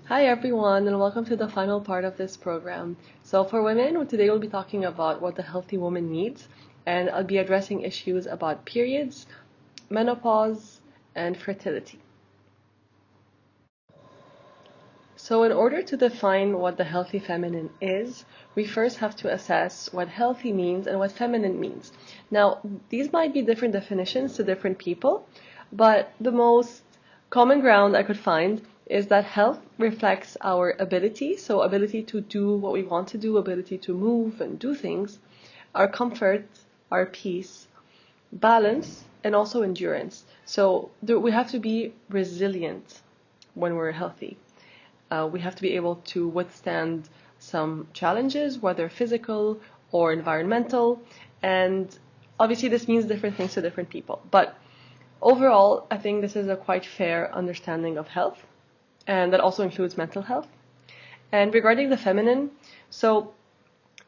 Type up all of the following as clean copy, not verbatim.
Hi everyone, and welcome to the final part of this program. So for women, today we'll be talking about what the healthy woman needs, and I'll be addressing issues about periods, menopause, and fertility. So in order to define what the healthy feminine is, we first have to assess what healthy means and what feminine means. Now, these might be different definitions to different people, but the most common ground I could find is that health reflects our ability, so ability to do what we want to do, ability to move and do things, our comfort, our peace, balance, and also endurance. So we have to be resilient when we're healthy. We have to be able to withstand some challenges, whether physical or environmental, and obviously this means different things to different people. But overall, I think this is a quite fair understanding of health, and that also includes mental health. And regarding the feminine, so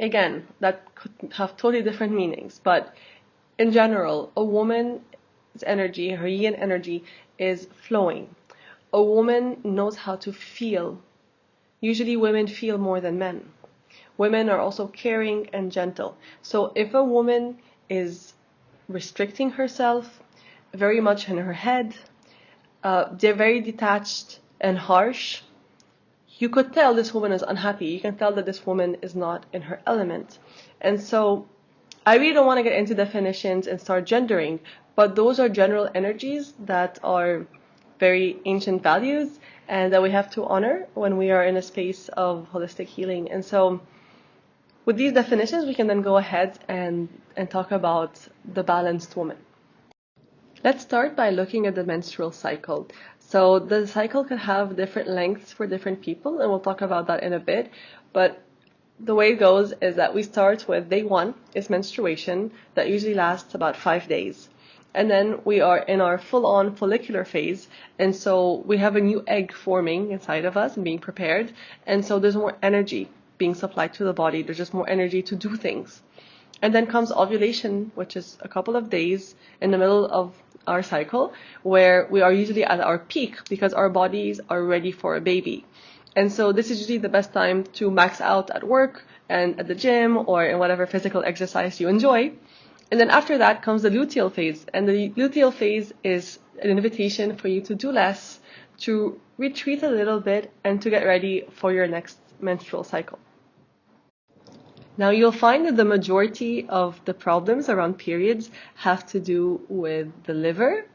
again, that could have totally different meanings, but in general, a woman's energy, her yin energy, is flowing. A woman knows how to feel. Usually women feel more than men. Women are also caring and gentle. So if a woman is restricting herself, very much in her head, they're very detached and harsh, you could tell this woman is unhappy. You can tell that this woman is not in her element. And so I really don't want to get into definitions and start gendering, but those are general energies that are very ancient values and that we have to honor when we are in a space of holistic healing. And so with these definitions, we can then go ahead and talk about the balanced woman. Let's start by looking at the menstrual cycle. So the cycle could have different lengths for different people, and we'll talk about that in a bit. But the way it goes is that we start with day one is menstruation that usually lasts about 5 days. And then we are in our full-on follicular phase. And so we have a new egg forming inside of us and being prepared. And so there's more energy being supplied to the body. There's just more energy to do things. And then comes ovulation, which is a couple of days in the middle of our cycle, where we are usually at our peak because our bodies are ready for a baby. And so this is usually the best time to max out at work and at the gym or in whatever physical exercise you enjoy. And then after that comes the luteal phase. And the luteal phase is an invitation for you to do less, to retreat a little bit, and to get ready for your next menstrual cycle. Now you'll find that the majority of the problems around periods have to do with the liver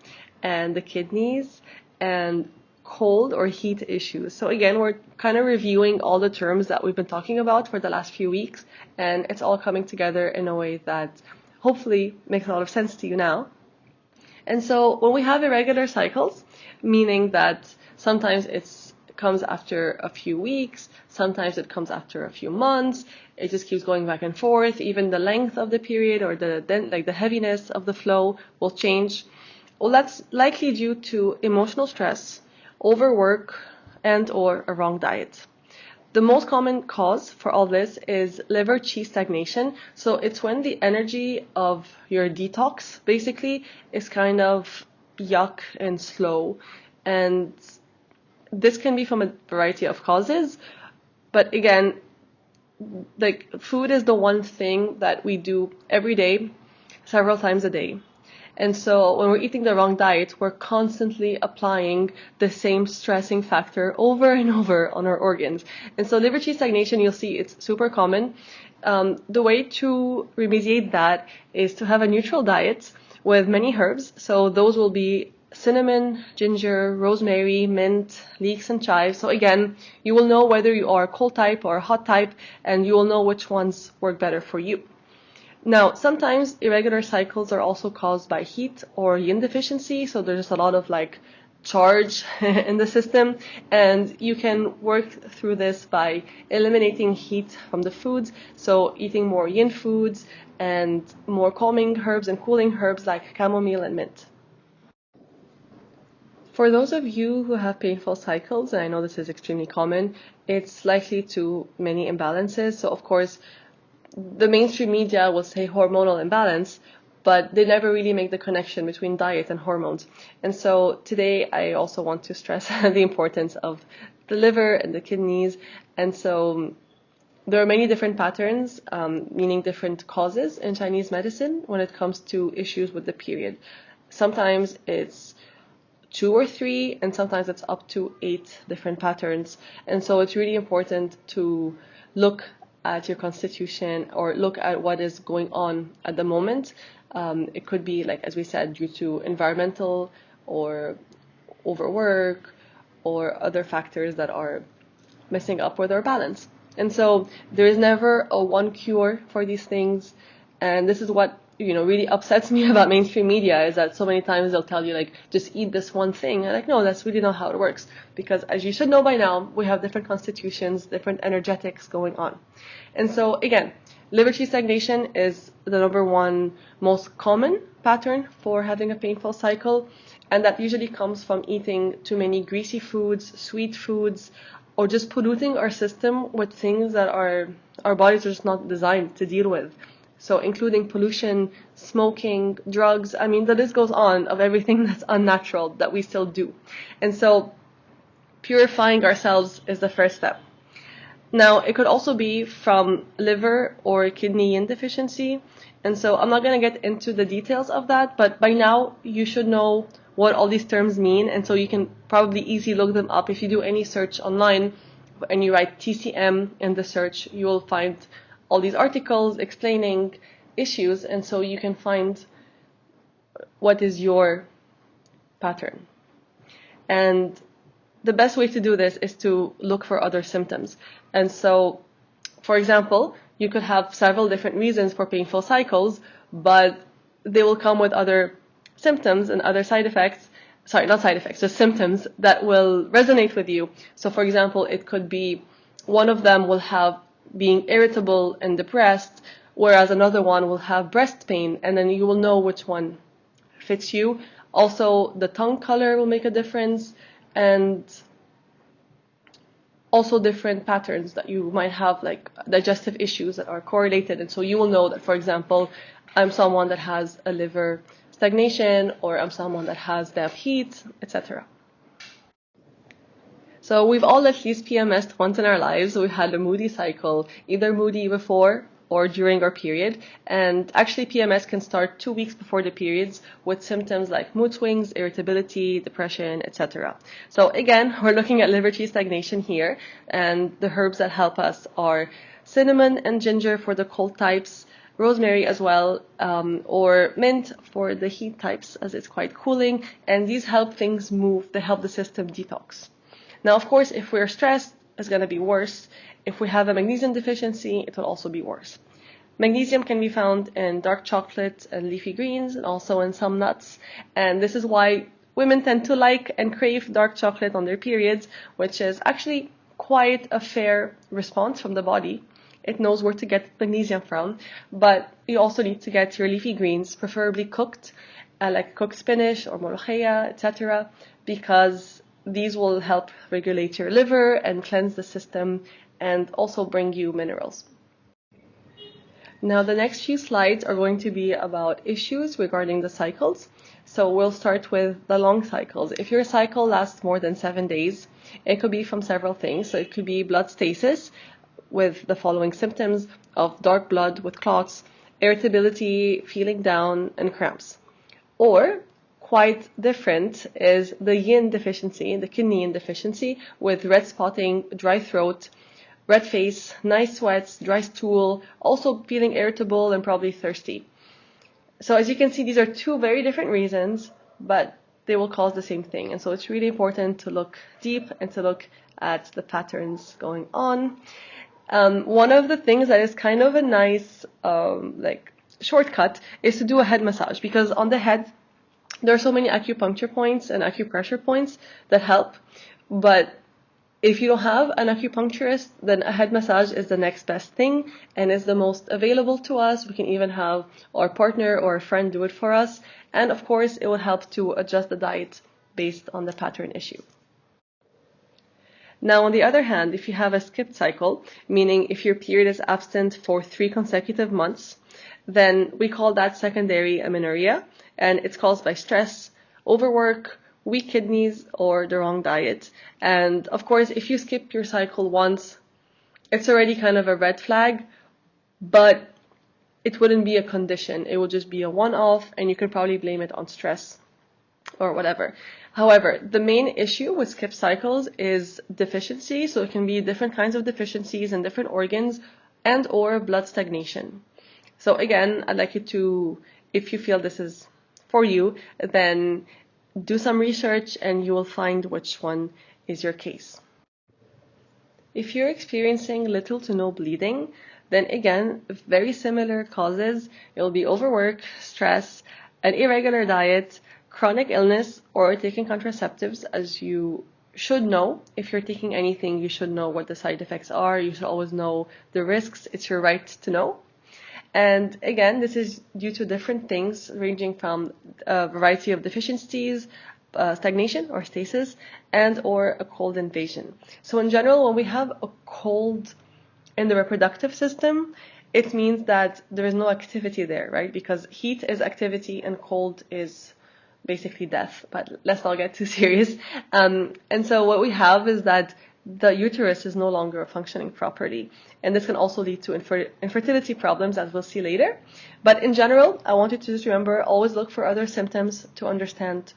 and the kidneys and cold or heat issues. So again, we're kind of reviewing all the terms that we've been talking about for the last few weeks, and it's all coming together in a way that hopefully makes a lot of sense to you now. And so when we have irregular cycles, meaning that sometimes it comes after a few weeks, sometimes it comes after a few months, it just keeps going back and forth, even the length of the period or the heaviness of the flow will change. Well, that's likely due to emotional stress, overwork, and or a wrong diet. The most common cause for all this is liver qi stagnation. So it's when the energy of your detox basically is kind of yuck and slow. And this can be from a variety of causes. But again, like food is the one thing that we do every day, several times a day. And so when we're eating the wrong diet, we're constantly applying the same stressing factor over and over on our organs. And so liver qi stagnation, you'll see it's super common. The way to remediate that is to have a neutral diet with many herbs. So those will be cinnamon, ginger, rosemary, mint, leeks, and chives. So again, you will know whether you are cold type or hot type, and you will know which ones work better for you. Now, sometimes irregular cycles are also caused by heat or yin deficiency, so there's a lot of charge in the system, and you can work through this by eliminating heat from the foods, so eating more yin foods and more calming herbs and cooling herbs like chamomile and mint. For those of you who have painful cycles, and I know this is extremely common, it's likely to many imbalances. So of course, the mainstream media will say hormonal imbalance, but they never really make the connection between diet and hormones. And so today I also want to stress the importance of the liver and the kidneys. And so there are many different patterns, meaning different causes in Chinese medicine when it comes to issues with the period. Sometimes it's 2 or 3, and sometimes it's up to 8 different patterns. And so it's really important to look at your constitution or look at what is going on at the moment. It could be, like as we said, due to environmental or overwork or other factors that are messing up with our balance. And so there is never a one cure for these things. And this is what, really upsets me about mainstream media, is that so many times they'll tell you, like, just eat this one thing. And like, no, that's really not how it works. Because as you should know by now, we have different constitutions, different energetics going on. And so again, liver qi stagnation is the number one most common pattern for having a painful cycle. And that usually comes from eating too many greasy foods, sweet foods, or just polluting our system with things that our bodies are just not designed to deal with. So including pollution, smoking, drugs, the list goes on of everything that's unnatural that we still do. And so purifying ourselves is the first step. Now, it could also be from liver or kidney yin deficiency. And so I'm not going to get into the details of that, but by now you should know what all these terms mean. And so you can probably easily look them up. If you do any search online and you write TCM in the search, you will find all these articles explaining issues. And so you can find what is your pattern. And the best way to do this is to look for other symptoms. And so, for example, you could have several different reasons for painful cycles, but they will come with other symptoms and other side effects. Sorry, not side effects, just symptoms that will resonate with you. So, for example, it could be one of them will have being irritable and depressed, whereas another one will have breast pain, and then you will know which one fits you. Also, the tongue color will make a difference, and also different patterns that you might have, like digestive issues that are correlated. And so you will know that, for example, I'm someone that has a liver stagnation, or I'm someone that has damp heat, etc. So we've all at least PMSed once in our lives. We've had a moody cycle, either moody before or during our period. And actually PMS can start 2 weeks before the periods with symptoms like mood swings, irritability, depression, etc. So again, we're looking at liver qi stagnation here. And the herbs that help us are cinnamon and ginger for the cold types, rosemary as well, or mint for the heat types, as it's quite cooling. And these help things move, they help the system detox. Now, of course, if we're stressed, it's going to be worse. If we have a magnesium deficiency, it will also be worse. Magnesium can be found in dark chocolate and leafy greens, and also in some nuts. And this is why women tend to like and crave dark chocolate on their periods, which is actually quite a fair response from the body. It knows where to get magnesium from. But you also need to get your leafy greens, preferably cooked, like cooked spinach or molokhaya, etc., because these will help regulate your liver and cleanse the system and also bring you minerals. Now, the next few slides are going to be about issues regarding the cycles. So we'll start with the long cycles. If your cycle lasts more than 7 days, it could be from several things. So it could be blood stasis with the following symptoms of dark blood with clots, irritability, feeling down, and cramps. Or quite different is the yin deficiency, the kidney yin deficiency, with red spotting, dry throat, red face, nice sweats, dry stool, also feeling irritable and probably thirsty. So as you can see, these are 2 very different reasons, but they will cause the same thing. And so it's really important to look deep and to look at the patterns going on. One of the things that is kind of a nice shortcut is to do a head massage, because on the head, there are so many acupuncture points and acupressure points that help. But if you don't have an acupuncturist, then a head massage is the next best thing and is the most available to us. We can even have our partner or a friend do it for us. And of course, it will help to adjust the diet based on the pattern issue. Now, on the other hand, if you have a skipped cycle, meaning if your period is absent for 3 consecutive months, then we call that secondary amenorrhea, and it's caused by stress, overwork, weak kidneys or the wrong diet. And of course, if you skip your cycle once, it's already kind of a red flag, but it wouldn't be a condition. It would just be a one-off, and you can probably blame it on stress or whatever. However, the main issue with skipped cycles is deficiency. So it can be different kinds of deficiencies in different organs and or blood stagnation. So again, I'd like you to, if you feel this is for you, then do some research and you will find which one is your case. If you're experiencing little to no bleeding, then again, very similar causes. It will be overwork, stress, an irregular diet, chronic illness, or taking contraceptives. As you should know, if you're taking anything, you should know what the side effects are. You should always know the risks. It's your right to know. And again, this is due to different things ranging from a variety of deficiencies, stagnation or stasis, and or a cold invasion. So in general, when we have a cold in the reproductive system, it means that there is no activity there, right? Because heat is activity and cold is basically death, but let's not get too serious. And so what we have is that the uterus is no longer functioning properly. And this can also lead to infertility problems, as we'll see later. But in general, I want you to just remember, always look for other symptoms to understand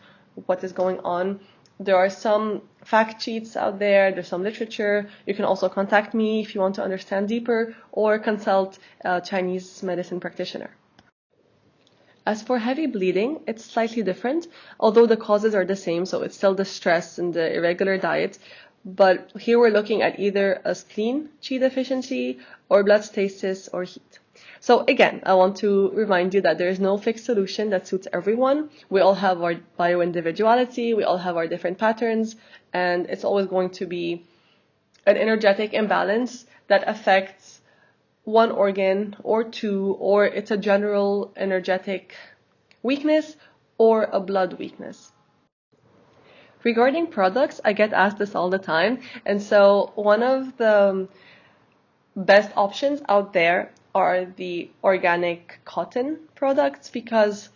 what is going on. There are some fact sheets out there, there's some literature. You can also contact me if you want to understand deeper, or consult a Chinese medicine practitioner. As for heavy bleeding, it's slightly different, although the causes are the same, so it's still the stress and the irregular diet. But here we're looking at either a spleen Qi deficiency or blood stasis or heat. So again, I want to remind you that there is no fixed solution that suits everyone. We all have our bio-individuality, we all have our different patterns, and it's always going to be an energetic imbalance that affects one organ or two, or it's a general energetic weakness or a blood weakness. Regarding products, I get asked this all the time, and so one of the best options out there are the organic cotton products, because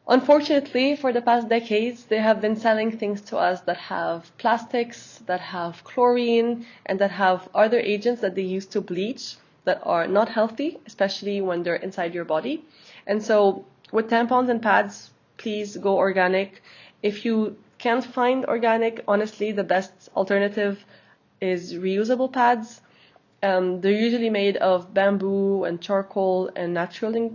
unfortunately for the past decades they have been selling things to us that have plastics, that have chlorine, and that have other agents that they use to bleach that are not healthy, especially when they're inside your body. And so with tampons and pads, please go organic. If you can't find organic, honestly, the best alternative is reusable pads. They're usually made of bamboo and charcoal and natural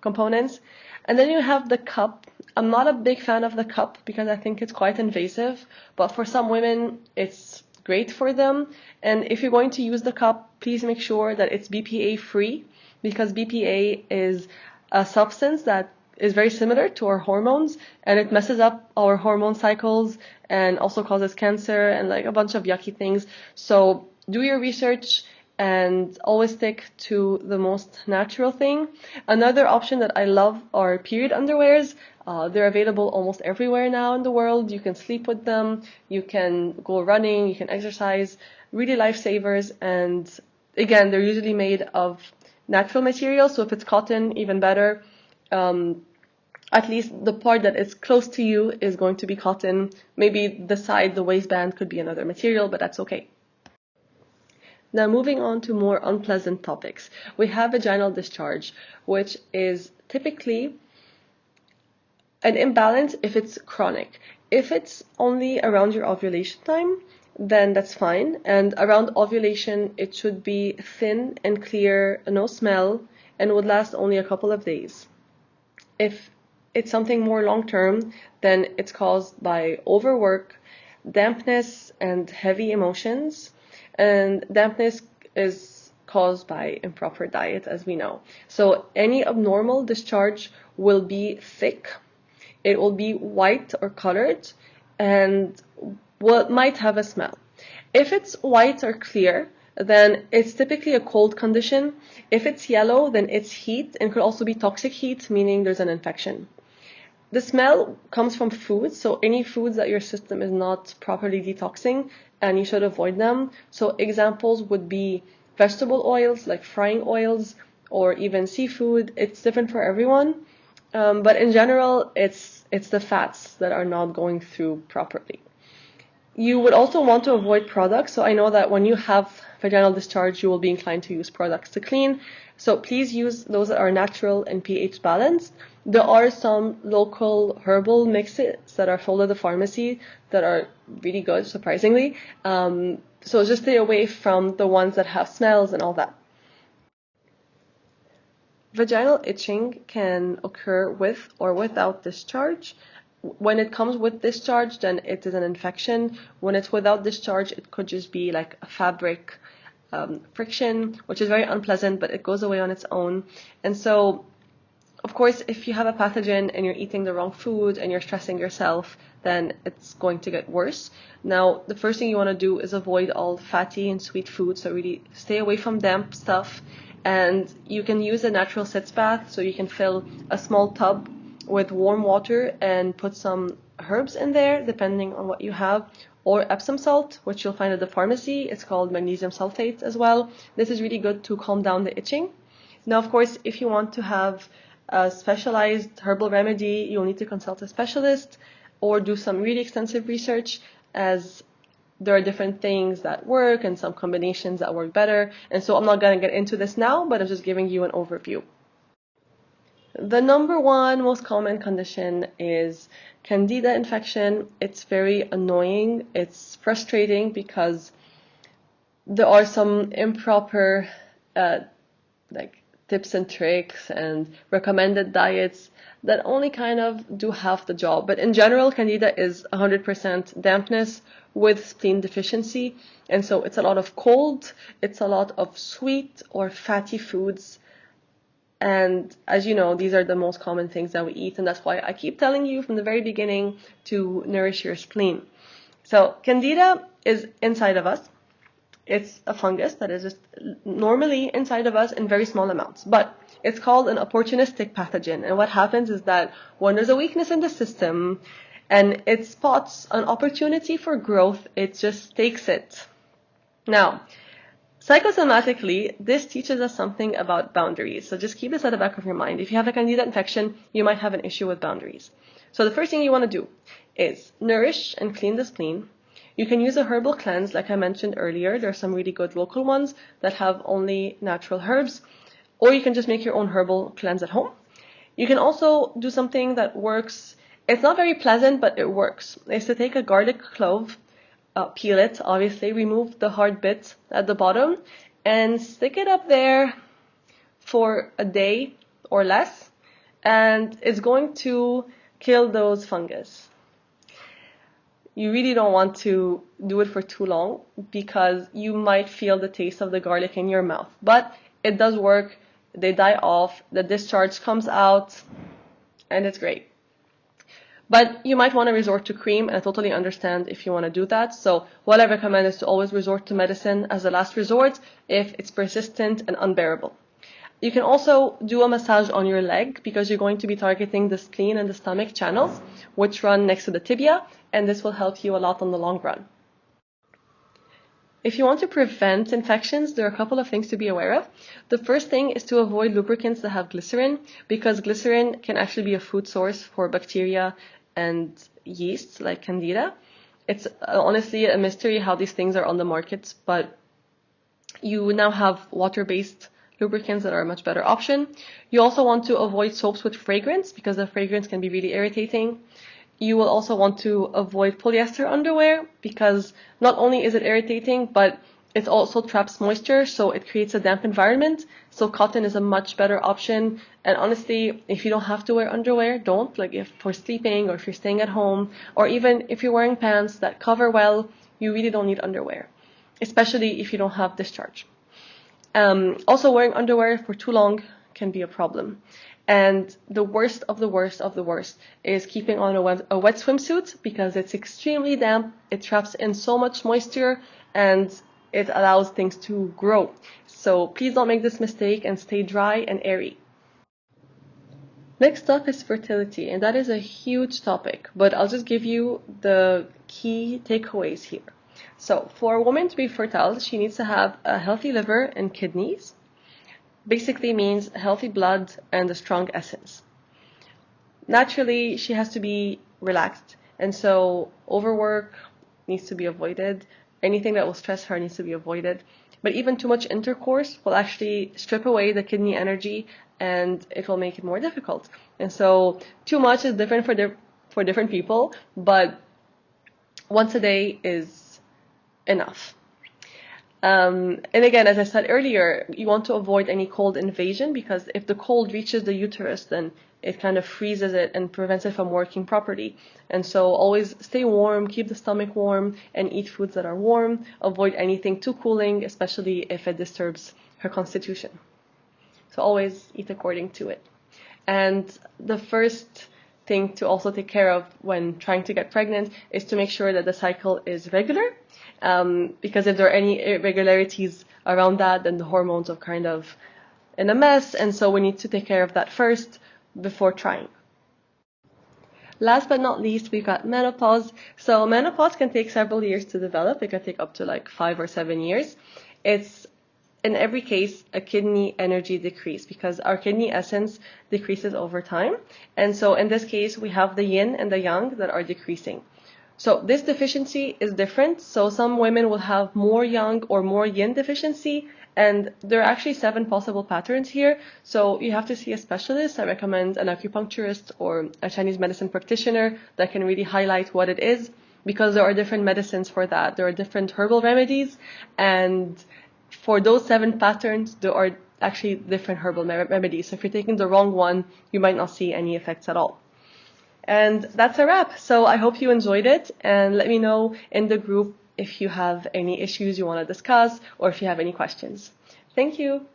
components. And then you have the cup. I'm not a big fan of the cup because I think it's quite invasive, but for some women, it's great for them. And if you're going to use the cup, please make sure that it's BPA free, because BPA is a substance that is very similar to our hormones, and it messes up our hormone cycles and also causes cancer and like a bunch of yucky things. So do your research and always stick to the most natural thing. Another option that I love are period underwears. They're available almost everywhere now in the world. You can sleep with them, you can go running, you can exercise, really lifesavers. And again, they're usually made of natural materials, so if it's cotton, even better. At least the part that is close to you is going to be cotton. Maybe the side, the waistband could be another material, but that's okay. Now moving on to more unpleasant topics. We have vaginal discharge, which is typically an imbalance if it's chronic. If it's only around your ovulation time, then that's fine. And around ovulation, it should be thin and clear, no smell, and would last only a couple of days. If it's something more long-term, then it's caused by overwork, dampness, and heavy emotions. And dampness is caused by improper diet, as we know. So any abnormal discharge will be thick, it will be white or colored, and might have a smell. If it's white or clear, then it's typically a cold condition. If it's yellow, then it's heat, and could also be toxic heat, meaning there's an infection. The smell comes from foods, so any foods that your system is not properly detoxing, and you should avoid them. So examples would be vegetable oils, like frying oils, or even seafood. It's different for everyone. But in general, it's the fats that are not going through properly. You would also want to avoid products. So I know that when you have vaginal discharge, you will be inclined to use products to clean. So please use those that are natural and pH balanced. There are some local herbal mixes that are sold at the pharmacy that are really good, surprisingly. So just stay away from the ones that have smells and all that. Vaginal itching can occur with or without discharge. When it comes with discharge, then it is an infection. When it's without discharge, it could just be like a fabric friction, which is very unpleasant, but it goes away on its own. And so, of course, if you have a pathogen and you're eating the wrong food and you're stressing yourself, then it's going to get worse. Now, the first thing you want to do is avoid all fatty and sweet foods, so really stay away from damp stuff. And you can use a natural sitz bath, so you can fill a small tub with warm water and put some herbs in there, depending on what you have, or Epsom salt, which you'll find at the pharmacy. It's called magnesium sulfate as well. This is really good to calm down the itching. Now, of course, if you want to have a specialized herbal remedy, you'll need to consult a specialist or do some really extensive research, as there are different things that work and some combinations that work better. And so I'm not going to get into this now, but I'm just giving you an overview. The number one most common condition is candida infection. It's very annoying. It's frustrating because there are some improper tips and tricks and recommended diets that only kind of do half the job. But in general, candida is 100% dampness with spleen deficiency. And so it's a lot of cold, it's a lot of sweet or fatty foods. And as you know, these are the most common things that we eat, and that's why I keep telling you from the very beginning to nourish your spleen. So Candida is inside of us. It's a fungus that is just normally inside of us in very small amounts, but it's called an opportunistic pathogen. And what happens is that when there's a weakness in the system and it spots an opportunity for growth, it just takes it. Now, psychosomatically, this teaches us something about boundaries. So just keep this at the back of your mind. If you have a candida infection, you might have an issue with boundaries. So the first thing you want to do is nourish and clean the spleen. You can use a herbal cleanse, like I mentioned earlier. There are some really good local ones that have only natural herbs. Or you can just make your own herbal cleanse at home. You can also do something that works. It's not very pleasant, but it works. It's to take a garlic clove, peel it, obviously, remove the hard bit at the bottom, and stick it up there for a day or less, and it's going to kill those fungus. You really don't want to do it for too long because you might feel the taste of the garlic in your mouth, but it does work. They die off, the discharge comes out, and it's great. But you might want to resort to cream, and I totally understand if you want to do that. So what I recommend is to always resort to medicine as a last resort if it's persistent and unbearable. You can also do a massage on your leg because you're going to be targeting the spleen and the stomach channels, which run next to the tibia, and this will help you a lot on the long run. If you want to prevent infections, there are a couple of things to be aware of. The first thing is to avoid lubricants that have glycerin, because glycerin can actually be a food source for bacteria and yeasts like candida. It's honestly a mystery how these things are on the market, but you now have water-based lubricants that are a much better option. You also want to avoid soaps with fragrance because the fragrance can be really irritating. You will also want to avoid polyester underwear because not only is it irritating, but it also traps moisture, so it creates a damp environment. So cotton is a much better option. And honestly, if you don't have to wear underwear, don't. Like if for sleeping or if you're staying at home, or even if you're wearing pants that cover well, you really don't need underwear, especially if you don't have discharge. Also, wearing underwear for too long can be a problem. And the worst of the worst of the worst is keeping on a wet swimsuit because it's extremely damp, it traps in so much moisture, and it allows things to grow. So please don't make this mistake and stay dry and airy. Next up is fertility, and that is a huge topic, but I'll just give you the key takeaways here. So for a woman to be fertile, she needs to have a healthy liver and kidneys. Basically means healthy blood and a strong essence. naturally she has to be relaxed. And so overwork needs to be avoided. Anything that will stress her needs to be avoided. But even too much intercourse will actually strip away the kidney energy and it will make it more difficult. And so too much is different for different people, but once a day is enough. And again, as I said earlier, you want to avoid any cold invasion, because if the cold reaches the uterus, then it kind of freezes it and prevents it from working properly. And so always stay warm, keep the stomach warm, and eat foods that are warm. Avoid anything too cooling, especially if it disturbs her constitution. So always eat according to it. And the first thing to also take care of when trying to get pregnant is to make sure that the cycle is regular. Because if there are any irregularities around that, then the hormones are kind of in a mess. And so we need to take care of that first before trying. Last but not least, we've got menopause. So menopause can take several years to develop. It can take up to like 5 or 7 years. It's in every case a kidney energy decrease, because our kidney essence decreases over time. And so in this case, we have the yin and the yang that are decreasing. So this deficiency is different. So some women will have more yang or more yin deficiency, and there are actually 7 possible patterns here. So you have to see a specialist. I recommend an acupuncturist or a Chinese medicine practitioner that can really highlight what it is, because there are different medicines for that. There are different herbal remedies, and for those 7 patterns, there are actually different herbal remedies. So if you're taking the wrong one, you might not see any effects at all. And that's a wrap. So I hope you enjoyed it, and let me know in the group if you have any issues you want to discuss or if you have any questions. Thank you.